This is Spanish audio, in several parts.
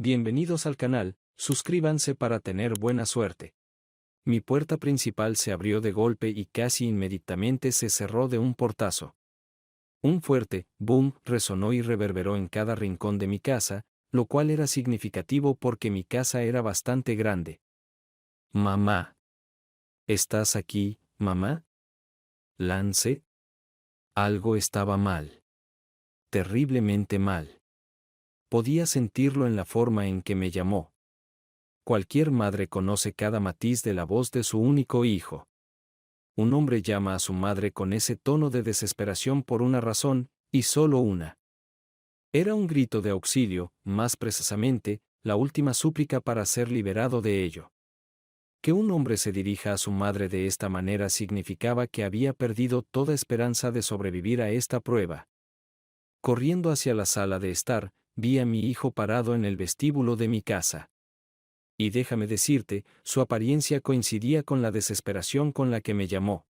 Bienvenidos al canal, suscríbanse para tener buena suerte. Mi puerta principal se abrió de golpe y casi inmediatamente se cerró de un portazo. Un fuerte boom resonó y reverberó en cada rincón de mi casa, lo cual era significativo porque mi casa era bastante grande. Mamá. ¿Estás aquí, mamá? Lance. Algo estaba mal. Terriblemente mal. Podía sentirlo en la forma en que me llamó. Cualquier madre conoce cada matiz de la voz de su único hijo. Un hombre llama a su madre con ese tono de desesperación por una razón, y solo una. Era un grito de auxilio, más precisamente, la última súplica para ser liberado de ello. Que un hombre se dirija a su madre de esta manera significaba que había perdido toda esperanza de sobrevivir a esta prueba. Corriendo hacia la sala de estar, vi a mi hijo parado en el vestíbulo de mi casa. Y déjame decirte, su apariencia coincidía con la desesperación con la que me llamó.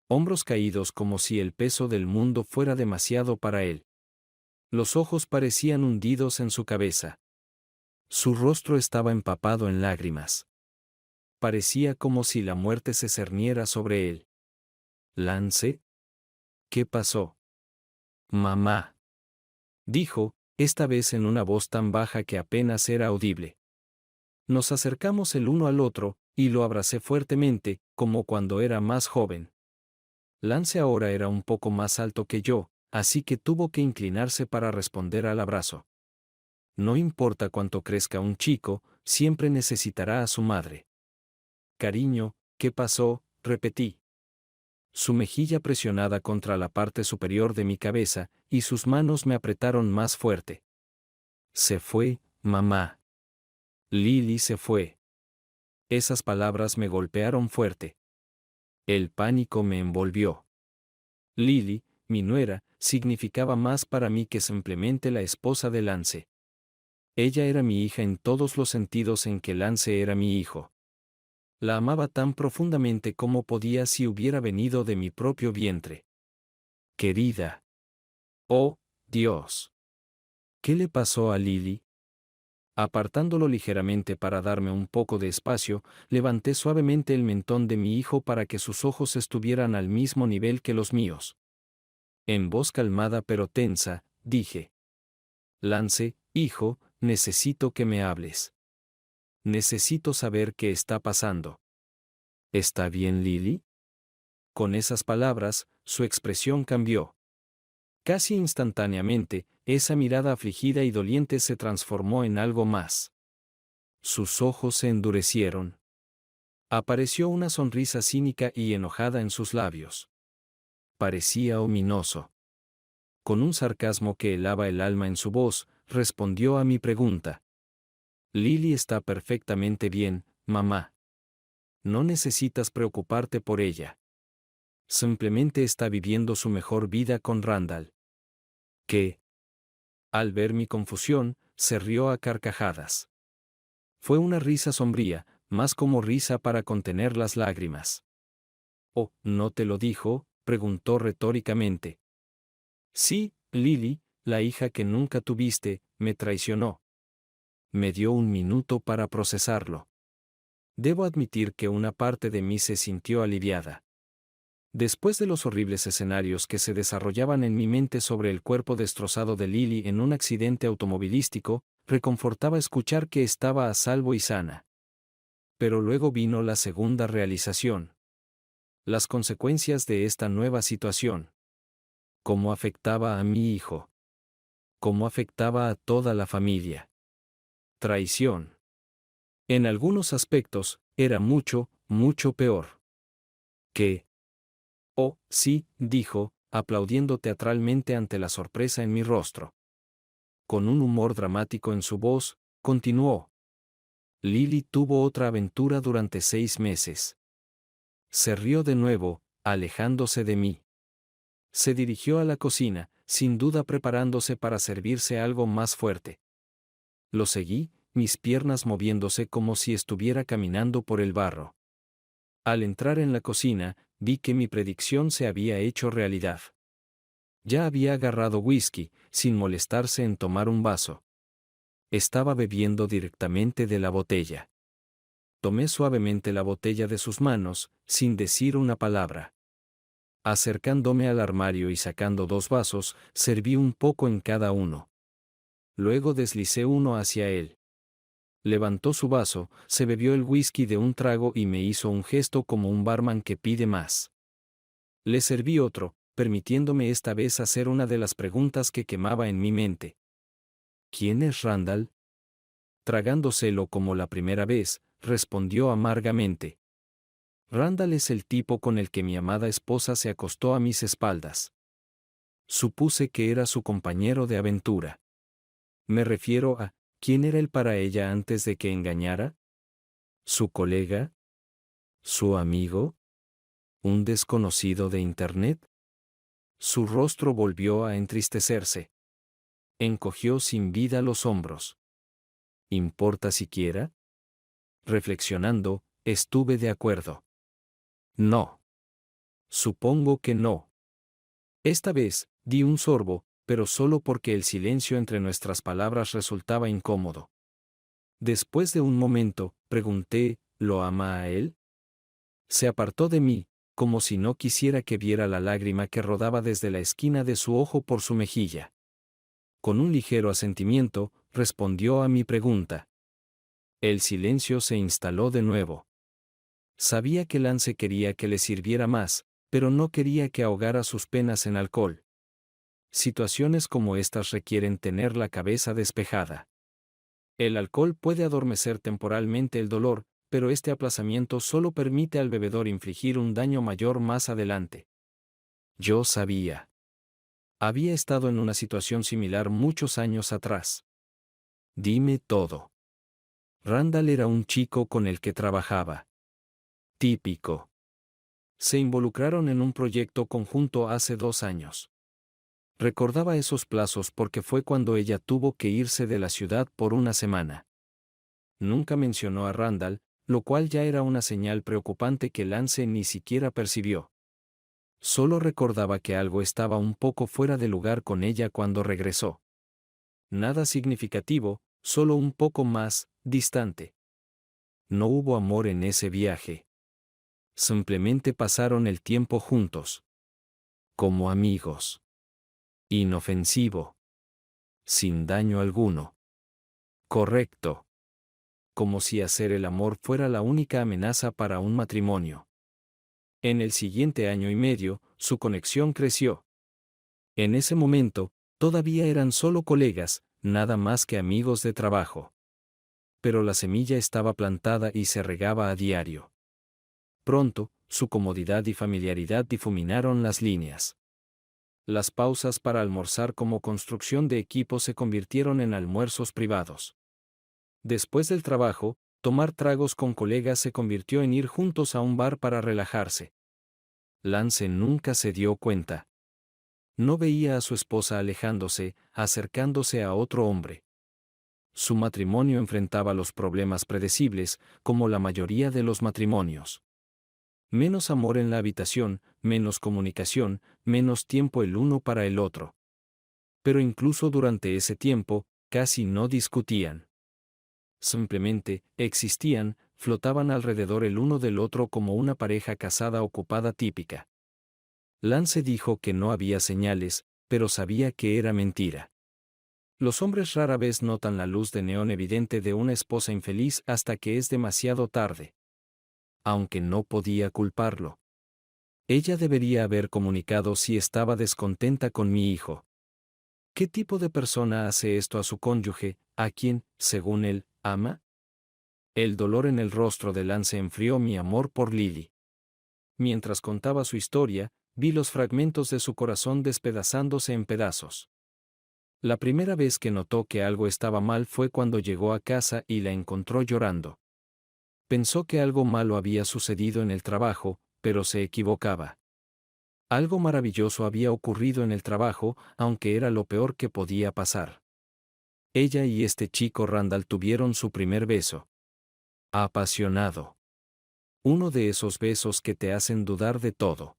Hombros caídos como si el peso del mundo fuera demasiado para él. Los ojos parecían hundidos en su cabeza. Su rostro estaba empapado en lágrimas. Parecía como si la muerte se cerniera sobre él. ¿Lance? ¿Qué pasó? Mamá. Dijo, esta vez en una voz tan baja que apenas era audible. Nos acercamos el uno al otro, y lo abracé fuertemente, como cuando era más joven. Lance ahora era un poco más alto que yo, así que tuvo que inclinarse para responder al abrazo. No importa cuánto crezca un chico, siempre necesitará a su madre. Cariño, ¿qué pasó? Repetí. Su mejilla presionada contra la parte superior de mi cabeza, y sus manos me apretaron más fuerte. Se fue, mamá. Lily se fue. Esas palabras me golpearon fuerte. El pánico me envolvió. Lily, mi nuera, significaba más para mí que simplemente la esposa de Lance. Ella era mi hija en todos los sentidos en que Lance era mi hijo. La amaba tan profundamente como podía si hubiera venido de mi propio vientre. Querida. Oh, Dios. ¿Qué le pasó a Lily? Apartándolo ligeramente para darme un poco de espacio, levanté suavemente el mentón de mi hijo para que sus ojos estuvieran al mismo nivel que los míos. En voz calmada pero tensa, dije: Lance, hijo, necesito que me hables. Necesito saber qué está pasando. ¿Está bien, Lily? Con esas palabras, su expresión cambió. Casi instantáneamente, esa mirada afligida y doliente se transformó en algo más. Sus ojos se endurecieron. Apareció una sonrisa cínica y enojada en sus labios. Parecía ominoso. Con un sarcasmo que helaba el alma en su voz, respondió a mi pregunta. Lily está perfectamente bien, mamá. No necesitas preocuparte por ella. Simplemente está viviendo su mejor vida con Randall. ¿Qué? Al ver mi confusión, se rió a carcajadas. Fue una risa sombría, más como risa para contener las lágrimas. «¿Oh, no te lo dijo?», preguntó retóricamente. «Sí, Lily, la hija que nunca tuviste, me traicionó». Me dio un minuto para procesarlo. Debo admitir que una parte de mí se sintió aliviada. Después de los horribles escenarios que se desarrollaban en mi mente sobre el cuerpo destrozado de Lily en un accidente automovilístico, reconfortaba escuchar que estaba a salvo y sana. Pero luego vino la segunda realización. Las consecuencias de esta nueva situación. ¿Cómo afectaba a mi hijo? ¿Cómo afectaba a toda la familia? Traición. En algunos aspectos, era mucho, mucho peor. ¿Qué? Oh, sí, dijo, aplaudiendo teatralmente ante la sorpresa en mi rostro. Con un humor dramático en su voz, continuó. Lily tuvo otra aventura durante 6 meses. Se rió de nuevo, alejándose de mí. Se dirigió a la cocina, sin duda preparándose para servirse algo más fuerte. Lo seguí, mis piernas moviéndose como si estuviera caminando por el barro. Al entrar en la cocina, vi que mi predicción se había hecho realidad. Ya había agarrado whisky, sin molestarse en tomar un vaso. Estaba bebiendo directamente de la botella. Tomé suavemente la botella de sus manos, sin decir una palabra. Acercándome al armario y sacando 2 vasos, serví un poco en cada uno. Luego deslicé uno hacia él. Levantó su vaso, se bebió el whisky de un trago y me hizo un gesto como un barman que pide más. Le serví otro, permitiéndome esta vez hacer una de las preguntas que quemaba en mi mente. ¿Quién es Randall? Tragándoselo como la primera vez, respondió amargamente. Randall es el tipo con el que mi amada esposa se acostó a mis espaldas. Supuse que era su compañero de aventura. Me refiero a, ¿quién era él para ella antes de que engañara? ¿Su colega? ¿Su amigo? ¿Un desconocido de Internet? Su rostro volvió a entristecerse. Encogió sin vida los hombros. ¿Importa siquiera? Reflexionando, estuve de acuerdo. No. Supongo que no. Esta vez, di un sorbo, pero solo porque el silencio entre nuestras palabras resultaba incómodo. Después de un momento, pregunté, ¿lo ama a él? Se apartó de mí, como si no quisiera que viera la lágrima que rodaba desde la esquina de su ojo por su mejilla. Con un ligero asentimiento, respondió a mi pregunta. El silencio se instaló de nuevo. Sabía que Lance quería que le sirviera más, pero no quería que ahogara sus penas en alcohol. Situaciones como estas requieren tener la cabeza despejada. El alcohol puede adormecer temporalmente el dolor, pero este aplazamiento solo permite al bebedor infligir un daño mayor más adelante. Yo sabía. Había estado en una situación similar muchos años atrás. Dime todo. Randall era un chico con el que trabajaba. Típico. Se involucraron en un proyecto conjunto hace 2 años. Recordaba esos plazos porque fue cuando ella tuvo que irse de la ciudad por una semana. Nunca mencionó a Randall, lo cual ya era una señal preocupante que Lance ni siquiera percibió. Solo recordaba que algo estaba un poco fuera de lugar con ella cuando regresó. Nada significativo, solo un poco más distante. No hubo amor en ese viaje. Simplemente pasaron el tiempo juntos. Como amigos. Inofensivo. Sin daño alguno. Correcto. Como si hacer el amor fuera la única amenaza para un matrimonio. En el siguiente año y medio, su conexión creció. En ese momento, todavía eran solo colegas, nada más que amigos de trabajo. Pero la semilla estaba plantada y se regaba a diario. Pronto, su comodidad y familiaridad difuminaron las líneas. Las pausas para almorzar como construcción de equipo se convirtieron en almuerzos privados. Después del trabajo, tomar tragos con colegas se convirtió en ir juntos a un bar para relajarse. Lance nunca se dio cuenta. No veía a su esposa alejándose, acercándose a otro hombre. Su matrimonio enfrentaba los problemas predecibles, como la mayoría de los matrimonios. Menos amor en la habitación, menos comunicación, menos tiempo el uno para el otro. Pero incluso durante ese tiempo, casi no discutían. Simplemente, existían, flotaban alrededor el uno del otro como una pareja casada ocupada típica. Lance dijo que no había señales, pero sabía que era mentira. Los hombres rara vez notan la luz de neón evidente de una esposa infeliz hasta que es demasiado tarde. Aunque no podía culparlo. Ella debería haber comunicado si estaba descontenta con mi hijo. ¿Qué tipo de persona hace esto a su cónyuge, a quien, según él, ama? El dolor en el rostro de Lance enfrió mi amor por Lily. Mientras contaba su historia, vi los fragmentos de su corazón despedazándose en pedazos. La primera vez que notó que algo estaba mal fue cuando llegó a casa y la encontró llorando. Pensó que algo malo había sucedido en el trabajo, pero se equivocaba. Algo maravilloso había ocurrido en el trabajo, aunque era lo peor que podía pasar. Ella y este chico Randall tuvieron su primer beso. Apasionado. Uno de esos besos que te hacen dudar de todo.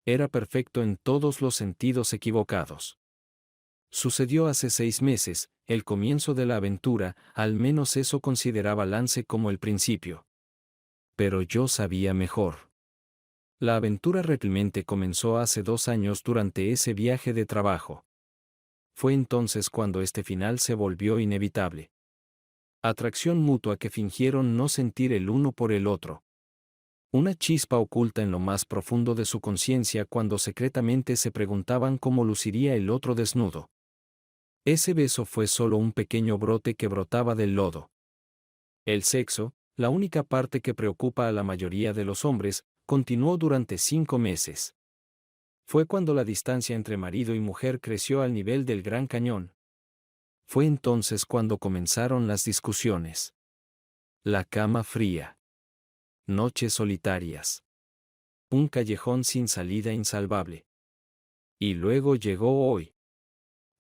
Era perfecto en todos los sentidos equivocados. Sucedió hace 6 meses, el comienzo de la aventura, al menos eso consideraba Lance como el principio. Pero yo sabía mejor. La aventura realmente comenzó hace 2 años durante ese viaje de trabajo. Fue entonces cuando este final se volvió inevitable. Atracción mutua que fingieron no sentir el uno por el otro. Una chispa oculta en lo más profundo de su conciencia cuando secretamente se preguntaban cómo luciría el otro desnudo. Ese beso fue solo un pequeño brote que brotaba del lodo. El sexo, la única parte que preocupa a la mayoría de los hombres, continuó durante 5 meses. Fue cuando la distancia entre marido y mujer creció al nivel del Gran Cañón. Fue entonces cuando comenzaron las discusiones. La cama fría. Noches solitarias. Un callejón sin salida insalvable. Y luego llegó hoy.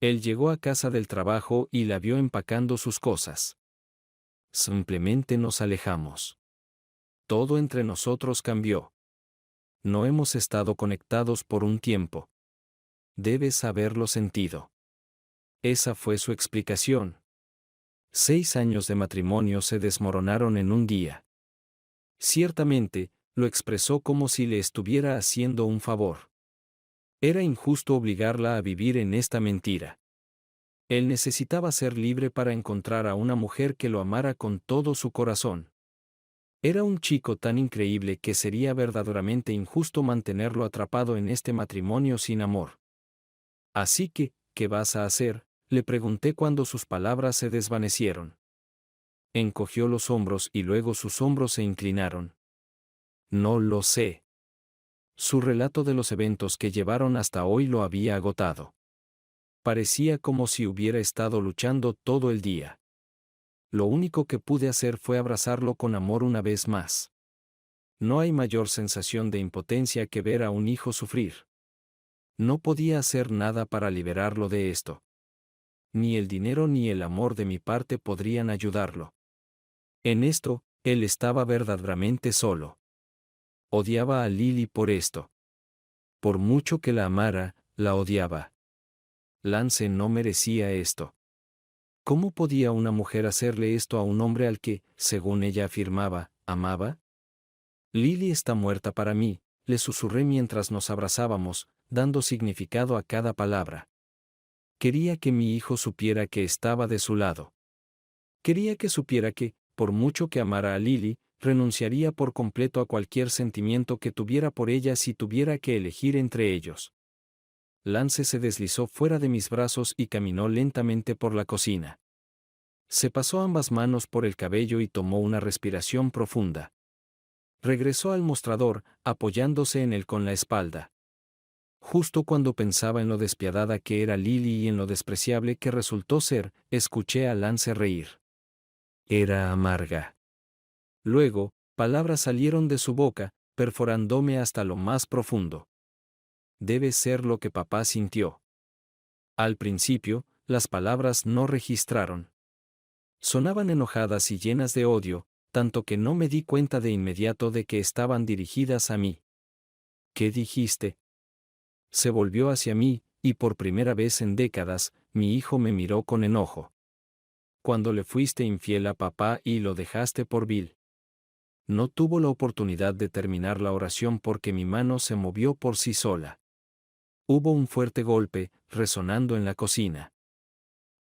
Él llegó a casa del trabajo y la vio empacando sus cosas. Simplemente nos alejamos. Todo entre nosotros cambió. No hemos estado conectados por un tiempo. Debes haberlo sentido. Esa fue su explicación. 6 años de matrimonio se desmoronaron en un día. Ciertamente, lo expresó como si le estuviera haciendo un favor. Era injusto obligarla a vivir en esta mentira. Él necesitaba ser libre para encontrar a una mujer que lo amara con todo su corazón. Era un chico tan increíble que sería verdaderamente injusto mantenerlo atrapado en este matrimonio sin amor. Así que, ¿qué vas a hacer?, le pregunté cuando sus palabras se desvanecieron. Encogió los hombros y luego sus hombros se inclinaron. No lo sé. Su relato de los eventos que llevaron hasta hoy lo había agotado. Parecía como si hubiera estado luchando todo el día. Lo único que pude hacer fue abrazarlo con amor una vez más. No hay mayor sensación de impotencia que ver a un hijo sufrir. No podía hacer nada para liberarlo de esto. Ni el dinero ni el amor de mi parte podrían ayudarlo. En esto, él estaba verdaderamente solo. Odiaba a Lily por esto. Por mucho que la amara, la odiaba. Lance no merecía esto. ¿Cómo podía una mujer hacerle esto a un hombre al que, según ella afirmaba, amaba? Lily está muerta para mí, le susurré mientras nos abrazábamos, dando significado a cada palabra. Quería que mi hijo supiera que estaba de su lado. Quería que supiera que, por mucho que amara a Lily, renunciaría por completo a cualquier sentimiento que tuviera por ella si tuviera que elegir entre ellos. Lance se deslizó fuera de mis brazos y caminó lentamente por la cocina. Se pasó ambas manos por el cabello y tomó una respiración profunda. Regresó al mostrador, apoyándose en él con la espalda. Justo cuando pensaba en lo despiadada que era Lily y en lo despreciable que resultó ser, escuché a Lance reír. Era amarga. Luego, palabras salieron de su boca, perforándome hasta lo más profundo. Debe ser lo que papá sintió. Al principio, las palabras no registraron. Sonaban enojadas y llenas de odio, tanto que no me di cuenta de inmediato de que estaban dirigidas a mí. ¿Qué dijiste? Se volvió hacia mí, y por primera vez en décadas, mi hijo me miró con enojo. Cuando le fuiste infiel a papá y lo dejaste por Bill. No tuvo la oportunidad de terminar la oración porque mi mano se movió por sí sola. Hubo un fuerte golpe, resonando en la cocina.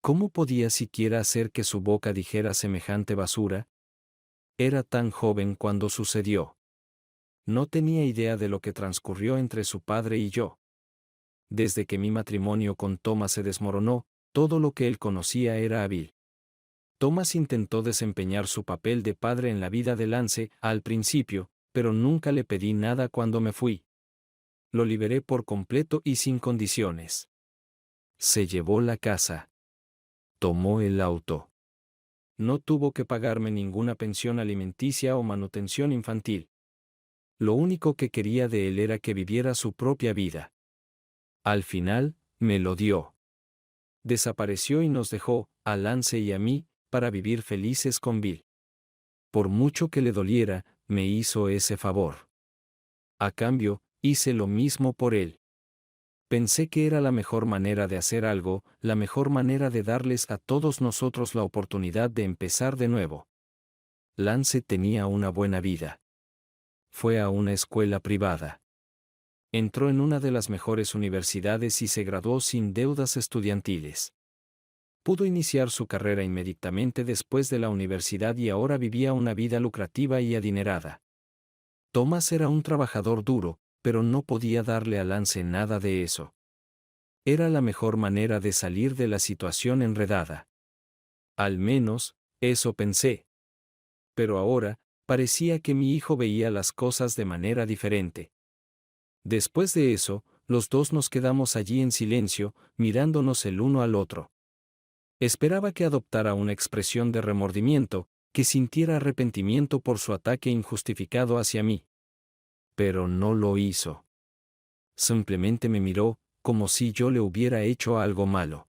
¿Cómo podía siquiera hacer que su boca dijera semejante basura? Era tan joven cuando sucedió. No tenía idea de lo que transcurrió entre su padre y yo. Desde que mi matrimonio con Thomas se desmoronó, todo lo que él conocía era a Bill. Thomas intentó desempeñar su papel de padre en la vida de Lance al principio, pero nunca le pedí nada cuando me fui. Lo liberé por completo y sin condiciones. Se llevó la casa. Tomó el auto. No tuvo que pagarme ninguna pensión alimenticia o manutención infantil. Lo único que quería de él era que viviera su propia vida. Al final, me lo dio. Desapareció y nos dejó, a Lance y a mí, para vivir felices con Bill. Por mucho que le doliera, me hizo ese favor. A cambio, hice lo mismo por él. Pensé que era la mejor manera de hacer algo, la mejor manera de darles a todos nosotros la oportunidad de empezar de nuevo. Lance tenía una buena vida. Fue a una escuela privada. Entró en una de las mejores universidades y se graduó sin deudas estudiantiles. Pudo iniciar su carrera inmediatamente después de la universidad y ahora vivía una vida lucrativa y adinerada. Thomas era un trabajador duro, pero no podía darle a Lance nada de eso. Era la mejor manera de salir de la situación enredada. Al menos, eso pensé. Pero ahora, parecía que mi hijo veía las cosas de manera diferente. Después de eso, los dos nos quedamos allí en silencio, mirándonos el uno al otro. Esperaba que adoptara una expresión de remordimiento, que sintiera arrepentimiento por su ataque injustificado hacia mí. Pero no lo hizo. Simplemente me miró, como si yo le hubiera hecho algo malo.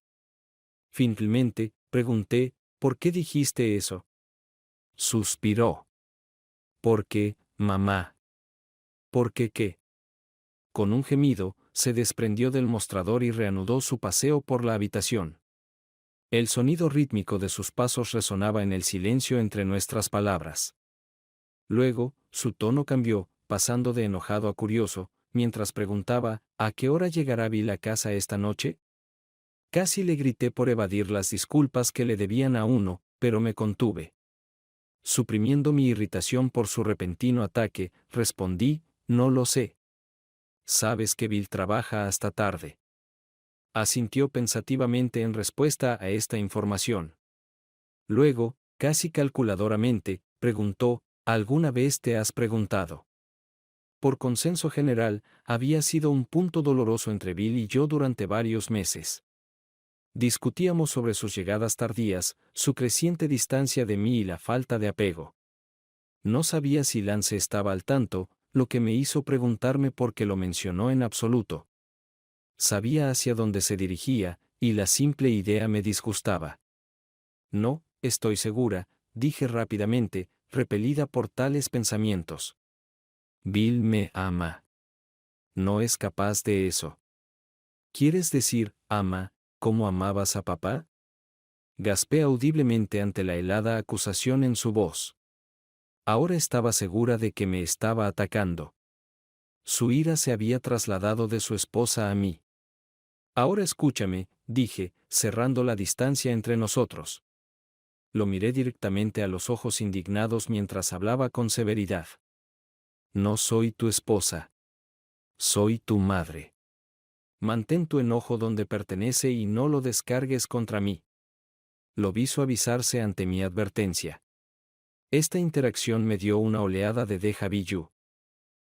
Finalmente, pregunté, ¿por qué dijiste eso? Suspiró. ¿Por qué, mamá? ¿Por qué qué? Con un gemido, se desprendió del mostrador y reanudó su paseo por la habitación. El sonido rítmico de sus pasos resonaba en el silencio entre nuestras palabras. Luego, su tono cambió, pasando de enojado a curioso, mientras preguntaba, ¿a qué hora llegará Bill a casa esta noche? Casi le grité por evadir las disculpas que le debían a uno, pero me contuve. Suprimiendo mi irritación por su repentino ataque, respondí, no lo sé. Sabes que Bill trabaja hasta tarde. Asintió pensativamente en respuesta a esta información. Luego, casi calculadoramente, preguntó, ¿alguna vez te has preguntado? Por consenso general, había sido un punto doloroso entre Bill y yo durante varios meses. Discutíamos sobre sus llegadas tardías, su creciente distancia de mí y la falta de apego. No sabía si Lance estaba al tanto, lo que me hizo preguntarme por qué lo mencionó en absoluto. Sabía hacia dónde se dirigía, y la simple idea me disgustaba. No, estoy segura, dije rápidamente, repelida por tales pensamientos. Bill me ama. No es capaz de eso. ¿Quieres decir, ama, como amabas a papá? Gaspé audiblemente ante la helada acusación en su voz. Ahora estaba segura de que me estaba atacando. Su ira se había trasladado de su esposa a mí. Ahora escúchame, dije, cerrando la distancia entre nosotros. Lo miré directamente a los ojos indignados mientras hablaba con severidad. No soy tu esposa. Soy tu madre. Mantén tu enojo donde pertenece y no lo descargues contra mí. Lo vi suavizarse ante mi advertencia. Esta interacción me dio una oleada de déjà vu.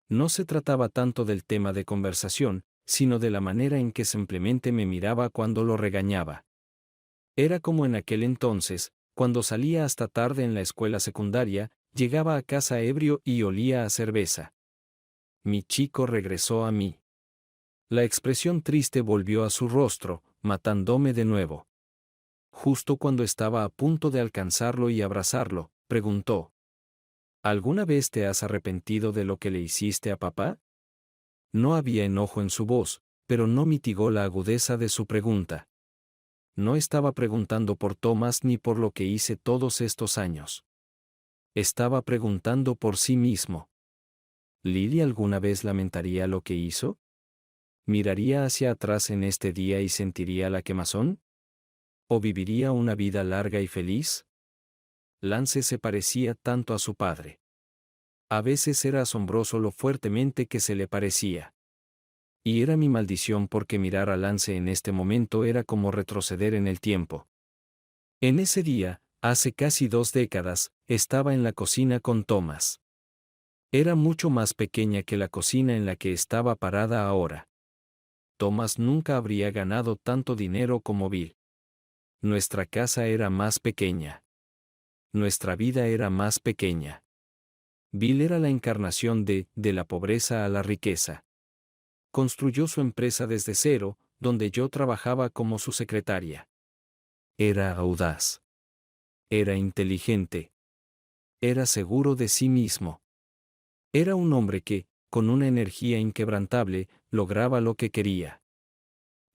No se trataba tanto del tema de conversación, sino de la manera en que simplemente me miraba cuando lo regañaba. Era como en aquel entonces, cuando salía hasta tarde en la escuela secundaria, llegaba a casa ebrio y olía a cerveza. Mi chico regresó a mí. La expresión triste volvió a su rostro, matándome de nuevo. Justo cuando estaba a punto de alcanzarlo y abrazarlo, preguntó: ¿alguna vez te has arrepentido de lo que le hiciste a papá? No había enojo en su voz, pero no mitigó la agudeza de su pregunta. No estaba preguntando por Thomas ni por lo que hice todos estos años. Estaba preguntando por sí mismo. ¿Lily alguna vez lamentaría lo que hizo? ¿Miraría hacia atrás en este día y sentiría la quemazón? ¿O viviría una vida larga y feliz? Lance se parecía tanto a su padre. A veces era asombroso lo fuertemente que se le parecía. Y era mi maldición porque mirar a Lance en este momento era como retroceder en el tiempo. En ese día, hace casi 2 décadas, estaba en la cocina con Thomas. Era mucho más pequeña que la cocina en la que estaba parada ahora. Thomas nunca habría ganado tanto dinero como Bill. Nuestra casa era más pequeña. Nuestra vida era más pequeña. Bill era la encarnación de la pobreza a la riqueza. Construyó su empresa desde cero, donde yo trabajaba como su secretaria. Era audaz. Era inteligente. Era seguro de sí mismo. Era un hombre que, con una energía inquebrantable, lograba lo que quería.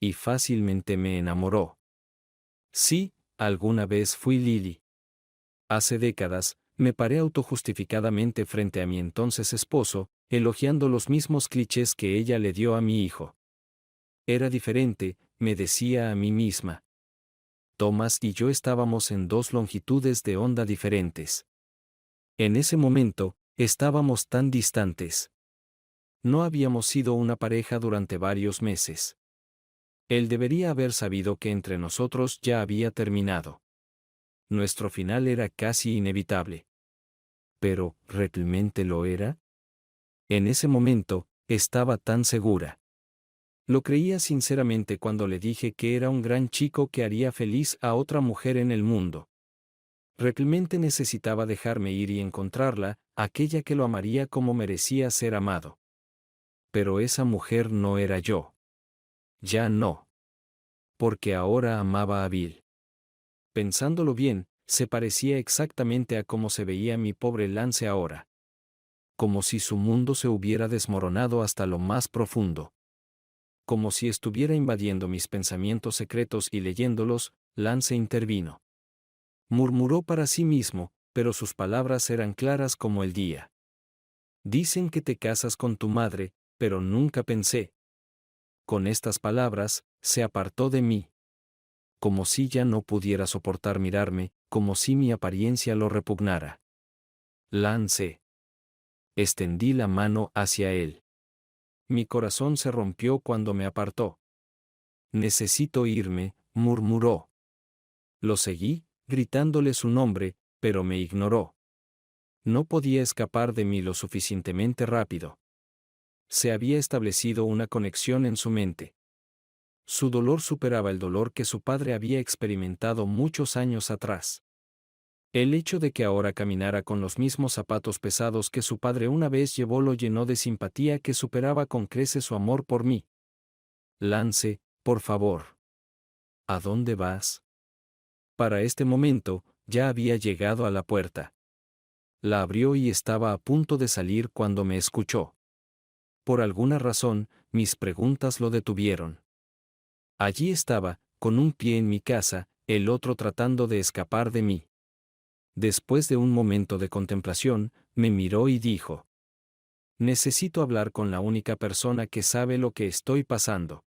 Y fácilmente me enamoró. Sí, alguna vez fui Lily. Hace décadas, me paré autojustificadamente frente a mi entonces esposo, elogiando los mismos clichés que ella le dio a mi hijo. Era diferente, me decía a mí misma. Thomas y yo estábamos en dos longitudes de onda diferentes. En ese momento, estábamos tan distantes. No habíamos sido una pareja durante varios meses. Él debería haber sabido que entre nosotros ya había terminado. Nuestro final era casi inevitable. Pero, ¿realmente lo era? En ese momento, estaba tan segura. Lo creía sinceramente cuando le dije que era un gran chico que haría feliz a otra mujer en el mundo. Realmente necesitaba dejarme ir y encontrarla, aquella que lo amaría como merecía ser amado. Pero esa mujer no era yo. Ya no. Porque ahora amaba a Bill. Pensándolo bien, se parecía exactamente a cómo se veía mi pobre Lance ahora. Como si su mundo se hubiera desmoronado hasta lo más profundo. Como si estuviera invadiendo mis pensamientos secretos y leyéndolos, Lance intervino. Murmuró para sí mismo, pero sus palabras eran claras como el día. Dicen que te casas con tu madre, pero nunca pensé. Con estas palabras, se apartó de mí. Como si ya no pudiera soportar mirarme, como si mi apariencia lo repugnara. Lance. Extendí la mano hacia él. Mi corazón se rompió cuando me apartó. Necesito irme, murmuró. Lo seguí, gritándole su nombre, pero me ignoró. No podía escapar de mí lo suficientemente rápido. Se había establecido una conexión en su mente. Su dolor superaba el dolor que su padre había experimentado muchos años atrás. El hecho de que ahora caminara con los mismos zapatos pesados que su padre una vez llevó lo llenó de simpatía que superaba con creces su amor por mí. Lance, por favor. ¿A dónde vas? Para este momento, ya había llegado a la puerta. La abrió y estaba a punto de salir cuando me escuchó. Por alguna razón, mis preguntas lo detuvieron. Allí estaba, con un pie en mi casa, el otro tratando de escapar de mí. Después de un momento de contemplación, me miró y dijo: necesito hablar con la única persona que sabe lo que estoy pasando.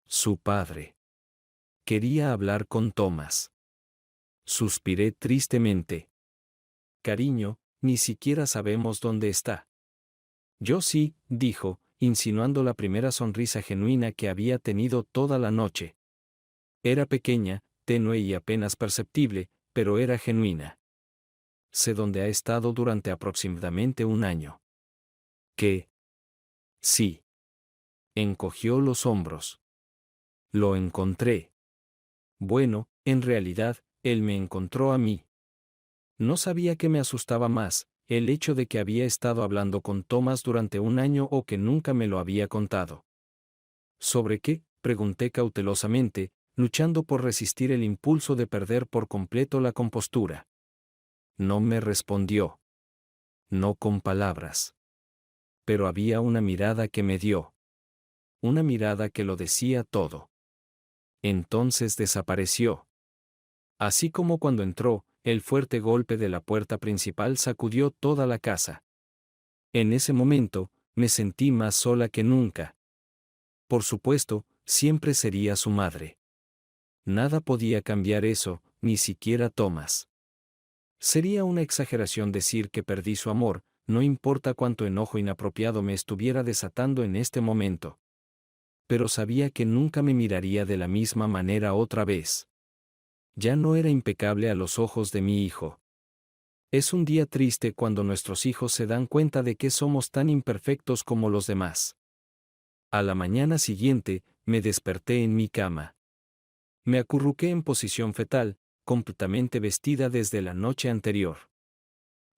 Su padre. Quería hablar con Thomas. Suspiré tristemente. Cariño, ni siquiera sabemos dónde está. Yo sí, dijo, insinuando la primera sonrisa genuina que había tenido toda la noche. Era pequeña, tenue y apenas perceptible, pero era genuina. Sé dónde ha estado durante aproximadamente un año. ¿Qué? Sí. Encogió los hombros. Lo encontré. Bueno, en realidad, él me encontró a mí. No sabía qué me asustaba más, el hecho de que había estado hablando con Thomas durante un año o que nunca me lo había contado. ¿Sobre qué?, pregunté cautelosamente, luchando por resistir el impulso de perder por completo la compostura. No me respondió. No con palabras. Pero había una mirada que me dio. Una mirada que lo decía todo. Entonces desapareció. Así como cuando entró, el fuerte golpe de la puerta principal sacudió toda la casa. En ese momento, me sentí más sola que nunca. Por supuesto, siempre sería su madre. Nada podía cambiar eso, ni siquiera Thomas. Sería una exageración decir que perdí su amor, no importa cuánto enojo inapropiado me estuviera desatando en este momento. Pero sabía que nunca me miraría de la misma manera otra vez. Ya no era impecable a los ojos de mi hijo. Es un día triste cuando nuestros hijos se dan cuenta de que somos tan imperfectos como los demás. A la mañana siguiente, me desperté en mi cama. Me acurruqué en posición fetal, completamente vestida desde la noche anterior.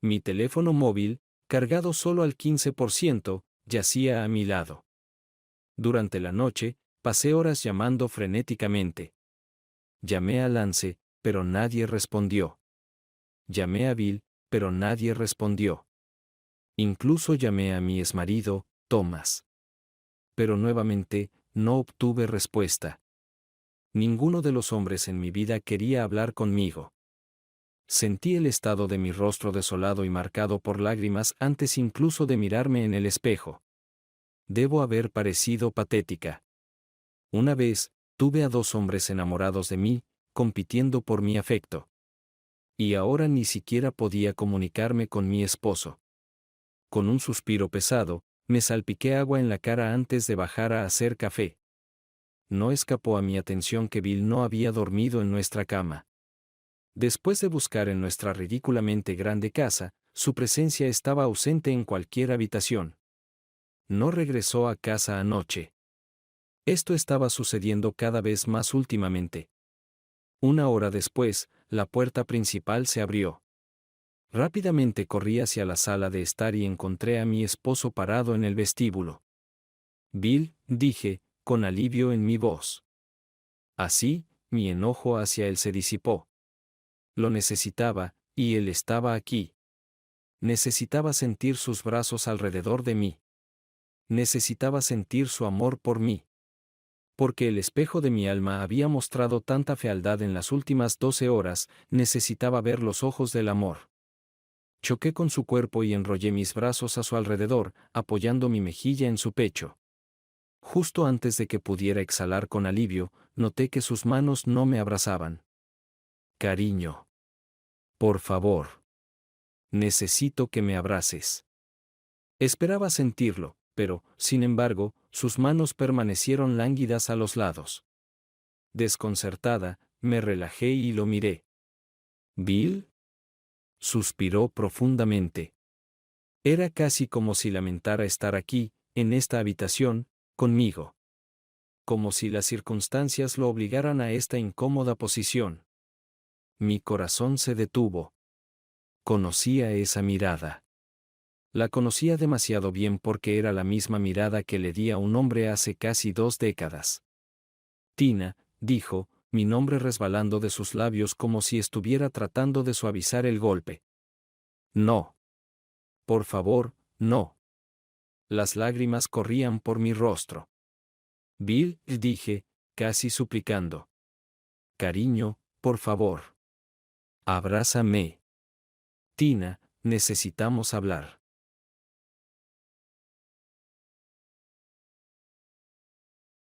Mi teléfono móvil, cargado solo al 15%, yacía a mi lado. Durante la noche, pasé horas llamando frenéticamente. Llamé a Lance, pero nadie respondió. Llamé a Bill, pero nadie respondió. Incluso llamé a mi exmarido, Thomas. Pero nuevamente, no obtuve respuesta. Ninguno de los hombres en mi vida quería hablar conmigo. Sentí el estado de mi rostro desolado y marcado por lágrimas antes incluso de mirarme en el espejo. Debo haber parecido patética. Una vez, tuve a 2 hombres enamorados de mí, compitiendo por mi afecto. Y ahora ni siquiera podía comunicarme con mi esposo. Con un suspiro pesado, me salpiqué agua en la cara antes de bajar a hacer café. No escapó a mi atención que Bill no había dormido en nuestra cama. Después de buscar en nuestra ridículamente grande casa, su presencia estaba ausente en cualquier habitación. No regresó a casa anoche. Esto estaba sucediendo cada vez más últimamente. 1 hora después, la puerta principal se abrió. Rápidamente corrí hacia la sala de estar y encontré a mi esposo parado en el vestíbulo. Bill, dije, con alivio en mi voz. Así, mi enojo hacia él se disipó. Lo necesitaba, y él estaba aquí. Necesitaba sentir sus brazos alrededor de mí. Necesitaba sentir su amor por mí. Porque el espejo de mi alma había mostrado tanta fealdad en las últimas 12 horas, necesitaba ver los ojos del amor. Choqué con su cuerpo y enrollé mis brazos a su alrededor, apoyando mi mejilla en su pecho. Justo antes de que pudiera exhalar con alivio, noté que sus manos no me abrazaban. Cariño. Por favor. Necesito que me abraces. Esperaba sentirlo, pero, sin embargo, sus manos permanecieron lánguidas a los lados. Desconcertada, me relajé y lo miré. ¿Bill? Suspiró profundamente. Era casi como si lamentara estar aquí, en esta habitación, conmigo. Como si las circunstancias lo obligaran a esta incómoda posición. Mi corazón se detuvo. Conocía esa mirada. La conocía demasiado bien porque era la misma mirada que le di a un hombre hace casi 2 décadas. Tina, dijo, mi nombre resbalando de sus labios como si estuviera tratando de suavizar el golpe. No. Por favor, no. Las lágrimas corrían por mi rostro. Bill, dije, casi suplicando. Cariño, por favor. Abrázame. Tina, necesitamos hablar.